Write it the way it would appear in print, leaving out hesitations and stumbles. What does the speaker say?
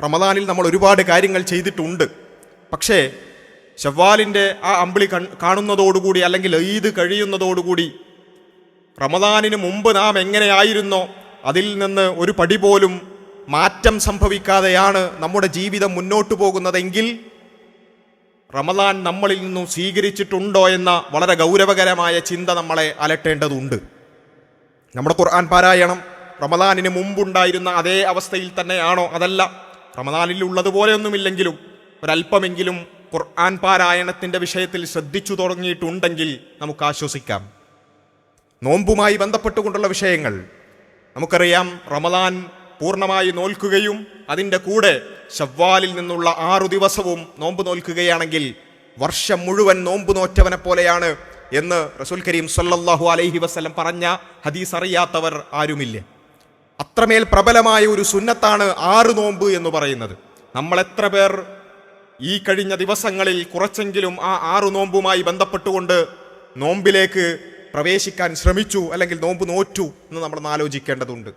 റമദാനിൽ നമ്മൾ ഒരുപാട് കാര്യങ്ങൾ ചെയ്തിട്ടുണ്ട്. പക്ഷേ ശവ്വാലിൻ്റെ ആ അമ്പിളി കാണുന്നതോടുകൂടി, അല്ലെങ്കിൽ ഈദ് കഴിയുന്നതോടുകൂടി റമദാനിന് മുമ്പ് നാം എങ്ങനെയായിരുന്നോ അതിൽ നിന്ന് ഒരു പടി പോലും മാറ്റം സംഭവിക്കാതെയാണ് നമ്മുടെ ജീവിതം മുന്നോട്ടു പോകുന്നതെങ്കിൽ റമദാൻ നമ്മളിൽ നിന്നും സ്വീകരിച്ചിട്ടുണ്ടോ എന്ന വളരെ ഗൗരവകരമായ ചിന്ത നമ്മളെ അലട്ടേണ്ടതുണ്ട്. നമ്മുടെ ഖുർആൻ പാരായണം റമദാനിന് മുമ്പുണ്ടായിരുന്ന അതേ അവസ്ഥയിൽ തന്നെയാണോ? അതല്ല, റമദാനിൽ ഉള്ളതുപോലെയൊന്നുമില്ലെങ്കിലും ഒരല്പമെങ്കിലും ഖുർആൻ പാരായണത്തിൻ്റെ വിഷയത്തിൽ ശ്രദ്ധിച്ചു തുടങ്ങിയിട്ടുണ്ടെങ്കിൽ നമുക്ക് ആശ്വസിക്കാം. നോമ്പുമായി ബന്ധപ്പെട്ടുകൊണ്ടുള്ള വിഷയങ്ങൾ നമുക്കറിയാം. റമദാൻ പൂർണ്ണമായി നോൽക്കുകയും അതിൻ്റെ കൂടെ ശവ്വാലിൽ നിന്നുള്ള 6 ദിവസവും നോമ്പ് നോൽക്കുകയാണെങ്കിൽ വർഷം മുഴുവൻ നോമ്പ് നോറ്റവനെ പോലെയാണ് എന്ന് റസൂൽ കരീം സല്ലല്ലാഹു അലൈഹി വസല്ലം പറഞ്ഞ ഹദീസ് അറിയാത്തവർ ആരുമില്ല. അത്രമേൽ പ്രബലമായ ഒരു സുന്നത്താണ് 6 നോമ്പ് എന്ന് പറയുന്നത്. നമ്മൾ എത്ര പേർ ഈ കഴിഞ്ഞ ദിവസങ്ങളിൽ കുറച്ചെങ്കിലും ആ 6 നോമ്പുമായി ബന്ധപ്പെട്ടുകൊണ്ട് നോമ്പിലേക്ക് പ്രവേശിക്കാൻ ശ്രമിച്ചു, അല്ലെങ്കിൽ നോമ്പ് നോറ്റു എന്ന് നമ്മൾ ആലോചിക്കേണ്ടതുണ്ട്.